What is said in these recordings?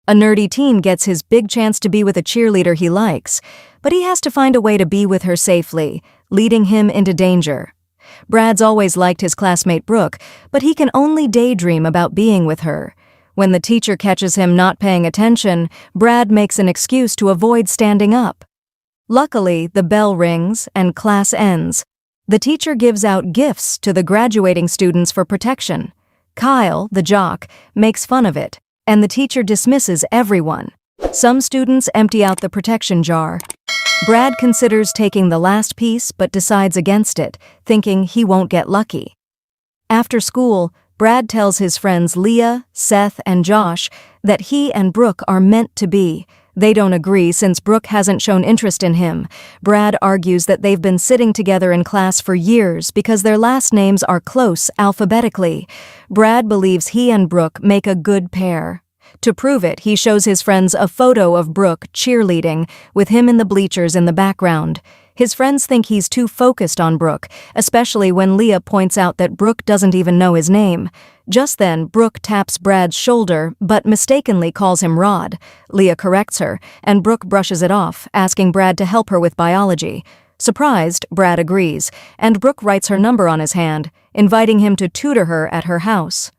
A nerdy teen gets his big chance to be with a cheerleader he likes, but he has to find a way to be with her safely, leading him into danger. Brad's always liked his classmate Brooke, but he can only daydream about being with her. When the teacher catches him not paying attention, Brad makes an excuse to avoid standing up. Luckily, the bell rings and class ends. The teacher gives out gifts to the graduating students for protection. Kyle, the jock, makes fun of it, and the teacher dismisses everyone. Some students empty out the protection jar. Brad considers taking the last piece but decides against it, thinking he won't get lucky. After school, Brad tells his friends Leah, Seth, and Josh that he and Brooke are meant to be. They don't agree since Brooke hasn't shown interest in him. Brad argues that they've been sitting together in class for years because their last names are close alphabetically. Brad believes he and Brooke make a good pair. To prove it, he shows his friends a photo of Brooke cheerleading, with him in the bleachers in the background. His friends think he's too focused on Brooke, especially when Leah points out that Brooke doesn't even know his name. Just then, Brooke taps Brad's shoulder, but mistakenly calls him Rod. Leah corrects her, and Brooke brushes it off, asking Brad to help her with biology. Surprised, Brad agrees, and Brooke writes her number on his hand, inviting him to tutor her at her house.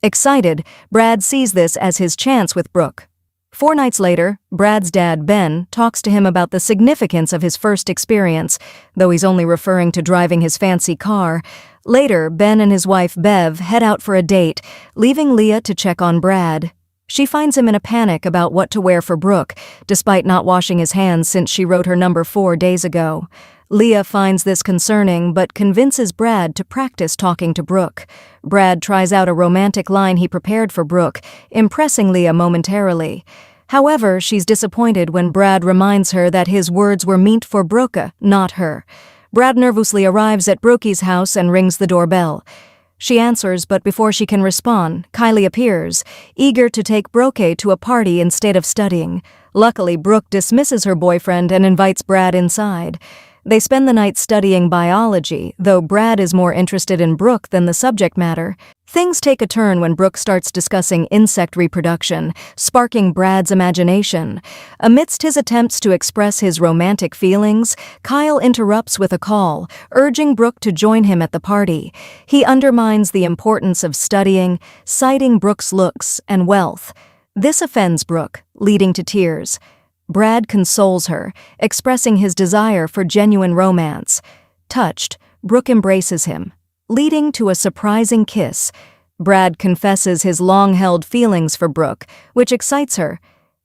Excited, Brad sees this as his chance with Brooke. 4 nights later, Brad's dad, Ben, talks to him about the significance of his first experience, though he's only referring to driving his fancy car. Later, Ben and his wife, Bev, head out for a date, leaving Leah to check on Brad. She finds him in a panic about what to wear for Brooke, despite not washing his hands since she wrote her number 4 days ago. Leah finds this concerning but convinces Brad to practice talking to Brooke. Brad tries out a romantic line he prepared for Brooke, impressing Leah momentarily. However, she's disappointed when Brad reminds her that his words were meant for Brooke, not her. Brad nervously arrives at Brooke's house and rings the doorbell. She answers, but before she can respond, Kylie appears, eager to take Brooke to a party instead of studying. Luckily, Brooke dismisses her boyfriend and invites Brad inside. They spend the night studying biology, though Brad is more interested in Brooke than the subject matter. Things take a turn when Brooke starts discussing insect reproduction, sparking Brad's imagination. Amidst his attempts to express his romantic feelings, Kyle interrupts with a call, urging Brooke to join him at the party. He undermines the importance of studying, citing Brooke's looks and wealth. This offends Brooke, leading to tears. Brad consoles her, expressing his desire for genuine romance. Touched, Brooke embraces him, leading to a surprising kiss. Brad confesses his long-held feelings for Brooke, which excites her.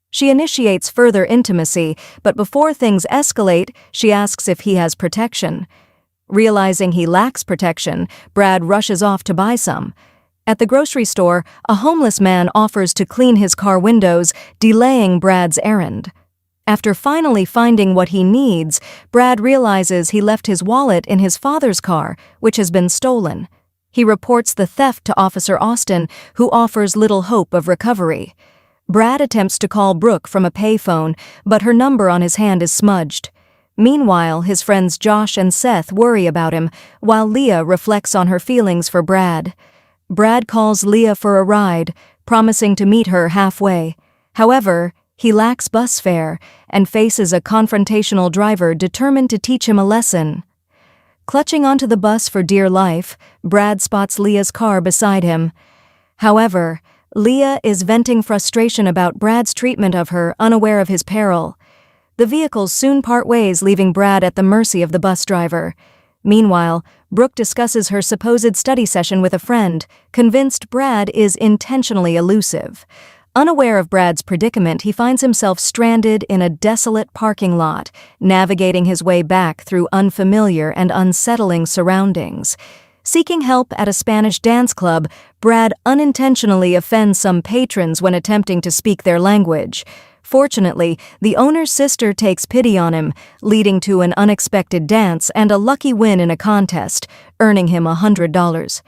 She initiates further intimacy, but before things escalate, she asks if he has protection. Realizing he lacks protection, Brad rushes off to buy some. At the grocery store, a homeless man offers to clean his car windows, delaying Brad's errand. After finally finding what he needs, Brad realizes he left his wallet in his father's car, which has been stolen. He reports the theft to Officer Austin, who offers little hope of recovery. Brad attempts to call Brooke from a payphone, but her number on his hand is smudged. Meanwhile, his friends Josh and Seth worry about him, while Leah reflects on her feelings for Brad. Brad calls Leah for a ride, promising to meet her halfway. However, he lacks bus fare and faces a confrontational driver determined to teach him a lesson. Clutching onto the bus for dear life, Brad spots Leah's car beside him. However, Leah is venting frustration about Brad's treatment of her, unaware of his peril. The vehicles soon part ways, leaving Brad at the mercy of the bus driver. Meanwhile, Brooke discusses her supposed study session with a friend, convinced Brad is intentionally elusive. Unaware of Brad's predicament, he finds himself stranded in a desolate parking lot, navigating his way back through unfamiliar and unsettling surroundings. Seeking help at a Spanish dance club, Brad unintentionally offends some patrons when attempting to speak their language. Fortunately, the owner's sister takes pity on him, leading to an unexpected dance and a lucky win in a contest, earning him $100.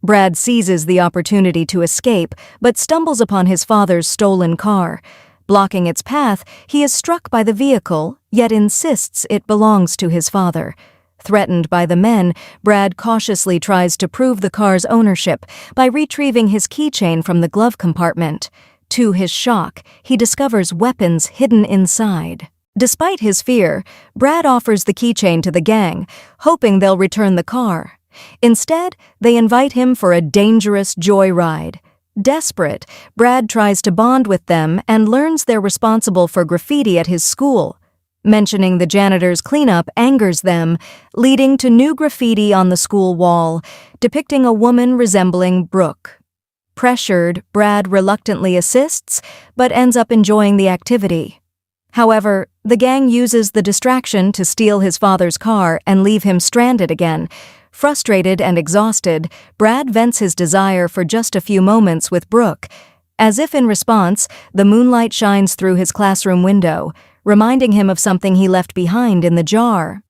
Brad seizes the opportunity to escape, but stumbles upon his father's stolen car. Blocking its path, he is struck by the vehicle, yet insists it belongs to his father. Threatened by the men, Brad cautiously tries to prove the car's ownership by retrieving his keychain from the glove compartment. To his shock, he discovers weapons hidden inside. Despite his fear, Brad offers the keychain to the gang, hoping they'll return the car. Instead, they invite him for a dangerous joyride. Desperate, Brad tries to bond with them and learns they're responsible for graffiti at his school. Mentioning the janitor's cleanup angers them, leading to new graffiti on the school wall, depicting a woman resembling Brooke. Pressured, Brad reluctantly assists, but ends up enjoying the activity. However, the gang uses the distraction to steal his father's car and leave him stranded again. Frustrated and exhausted, Brad vents his desire for just a few moments with Brooke. As if in response, the moonlight shines through his classroom window, reminding him of something he left behind in the jar.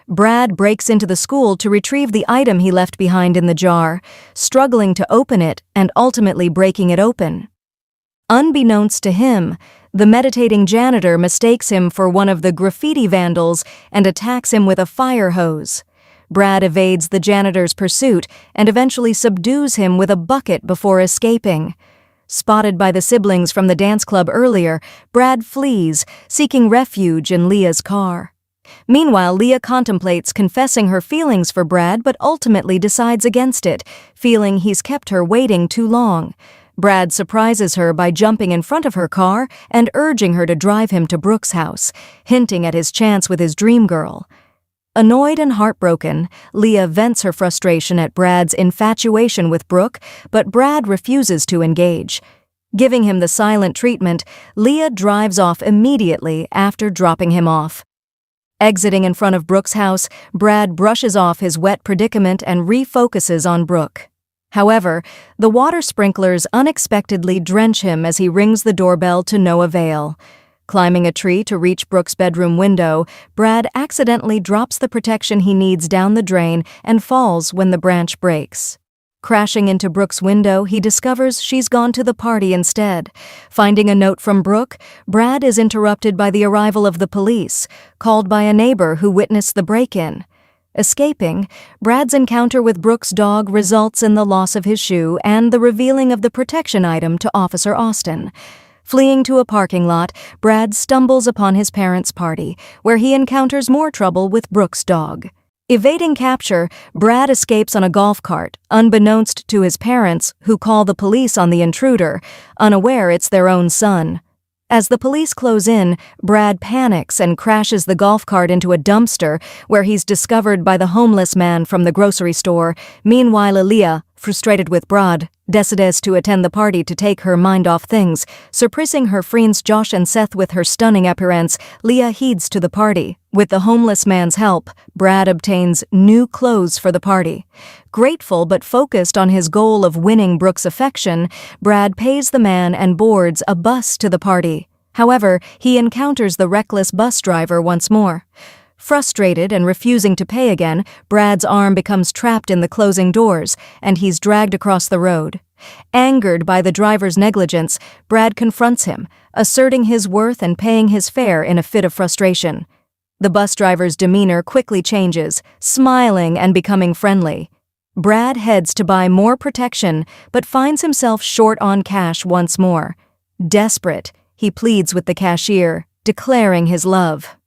Brad breaks into the school to retrieve the item he left behind in the jar, struggling to open it and ultimately breaking it open. Unbeknownst to him, the meditating janitor mistakes him for one of the graffiti vandals and attacks him with a fire hose. Brad evades the janitor's pursuit and eventually subdues him with a bucket before escaping. Spotted by the siblings from the dance club earlier, Brad flees, seeking refuge in Leah's car. Meanwhile, Leah contemplates confessing her feelings for Brad but ultimately decides against it, feeling he's kept her waiting too long. Brad surprises her by jumping in front of her car and urging her to drive him to Brooke's house, hinting at his chance with his dream girl. Annoyed and heartbroken, Leah vents her frustration at Brad's infatuation with Brooke, but Brad refuses to engage. Giving him the silent treatment, Leah drives off immediately after dropping him off. Exiting in front of Brooke's house, Brad brushes off his wet predicament and refocuses on Brooke. However, the water sprinklers unexpectedly drench him as he rings the doorbell to no avail. Climbing a tree to reach Brooke's bedroom window, Brad accidentally drops the protection he needs down the drain and falls when the branch breaks. Crashing into Brooke's window, he discovers she's gone to the party instead. Finding a note from Brooke, Brad is interrupted by the arrival of the police, called by a neighbor who witnessed the break-in. Escaping, Brad's encounter with Brooke's dog results in the loss of his shoe and the revealing of the protection item to Officer Austin. Fleeing to a parking lot, Brad stumbles upon his parents' party, where he encounters more trouble with Brooke's dog. Evading capture, Brad escapes on a golf cart, unbeknownst to his parents, who call the police on the intruder, unaware it's their own son. As the police close in, Brad panics and crashes the golf cart into a dumpster, where he's discovered by the homeless man from the grocery store. Meanwhile, Leah, frustrated with Brad, decides to attend the party to take her mind off things. Surprising her friends Josh and Seth with her stunning appearance, Leah heeds to the party. With the homeless man's help, Brad obtains new clothes for the party. Grateful but focused on his goal of winning Brooke's affection, Brad pays the man and boards a bus to the party. However, he encounters the reckless bus driver once more. Frustrated and refusing to pay again, Brad's arm becomes trapped in the closing doors, and he's dragged across the road. Angered by the driver's negligence, Brad confronts him, asserting his worth and paying his fare in a fit of frustration. The bus driver's demeanor quickly changes, smiling and becoming friendly. Brad heads to buy more protection, but finds himself short on cash once more. Desperate, he pleads with the cashier, declaring his love.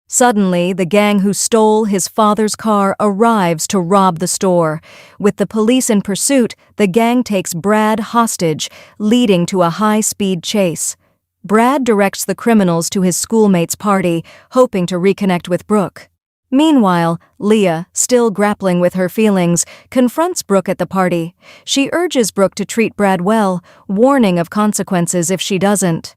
Suddenly, the gang who stole his father's car arrives to rob the store. With the police in pursuit, the gang takes Brad hostage, leading to a high-speed chase. Brad directs the criminals to his schoolmate's party, hoping to reconnect with Brooke. Meanwhile, Leah, still grappling with her feelings, confronts Brooke at the party. She urges Brooke to treat Brad well, warning of consequences if she doesn't.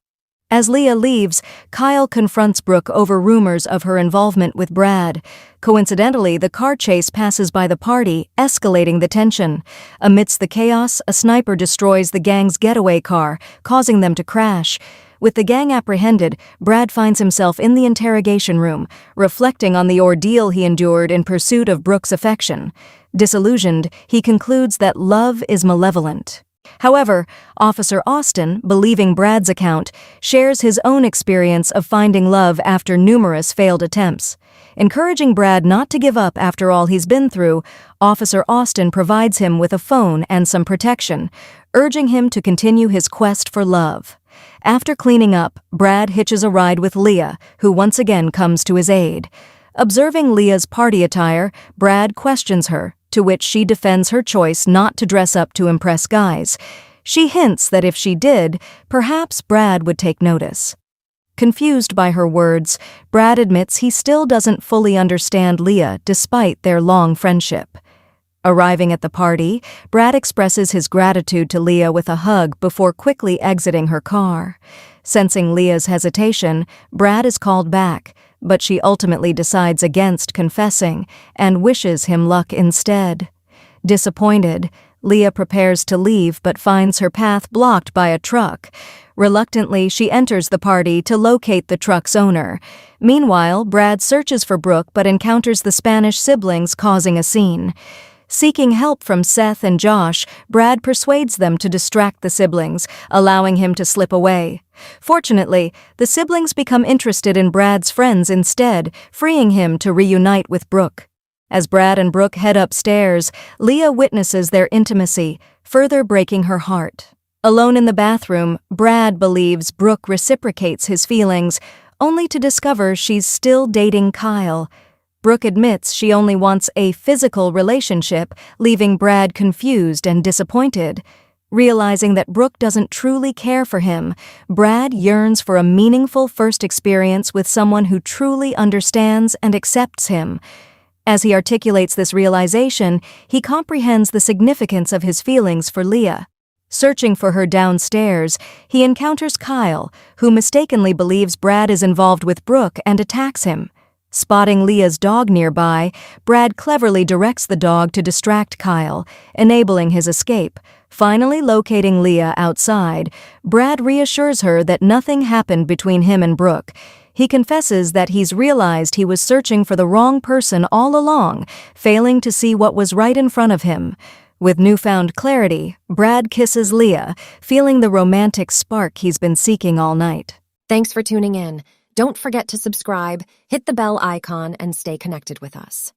As Leah leaves, Kyle confronts Brooke over rumors of her involvement with Brad. Coincidentally, the car chase passes by the party, escalating the tension. Amidst the chaos, a sniper destroys the gang's getaway car, causing them to crash. With the gang apprehended, Brad finds himself in the interrogation room, reflecting on the ordeal he endured in pursuit of Brooke's affection. Disillusioned, he concludes that love is malevolent. However, Officer Austin, believing Brad's account, shares his own experience of finding love after numerous failed attempts. Encouraging Brad not to give up after all he's been through, Officer Austin provides him with a phone and some protection, urging him to continue his quest for love. After cleaning up, Brad hitches a ride with Leah, who once again comes to his aid. Observing Leah's party attire, Brad questions her, to which she defends her choice not to dress up to impress guys. She hints that if she did, perhaps Brad would take notice. Confused by her words, Brad admits he still doesn't fully understand Leah despite their long friendship. Arriving at the party, Brad expresses his gratitude to Leah with a hug before quickly exiting her car. Sensing Leah's hesitation, Brad is called back, but she ultimately decides against confessing and wishes him luck instead. Disappointed, Leah prepares to leave but finds her path blocked by a truck. Reluctantly, she enters the party to locate the truck's owner. Meanwhile, Brad searches for Brooke but encounters the Spanish siblings, causing a scene. Seeking help from Seth and Josh, Brad persuades them to distract the siblings, allowing him to slip away. Fortunately, the siblings become interested in Brad's friends instead, freeing him to reunite with Brooke. As Brad and Brooke head upstairs, Leah witnesses their intimacy, further breaking her heart. Alone in the bathroom, Brad believes Brooke reciprocates his feelings, only to discover she's still dating Kyle. Brooke admits she only wants a physical relationship, leaving Brad confused and disappointed. Realizing that Brooke doesn't truly care for him, Brad yearns for a meaningful first experience with someone who truly understands and accepts him. As he articulates this realization, he comprehends the significance of his feelings for Leah. Searching for her downstairs, he encounters Kyle, who mistakenly believes Brad is involved with Brooke and attacks him. Spotting Leah's dog nearby, Brad cleverly directs the dog to distract Kyle, enabling his escape. Finally locating Leah outside, Brad reassures her that nothing happened between him and Brooke. He confesses that he's realized he was searching for the wrong person all along, failing to see what was right in front of him. With newfound clarity, Brad kisses Leah, feeling the romantic spark he's been seeking all night. Thanks for tuning in. Don't forget to subscribe, hit the bell icon, and stay connected with us.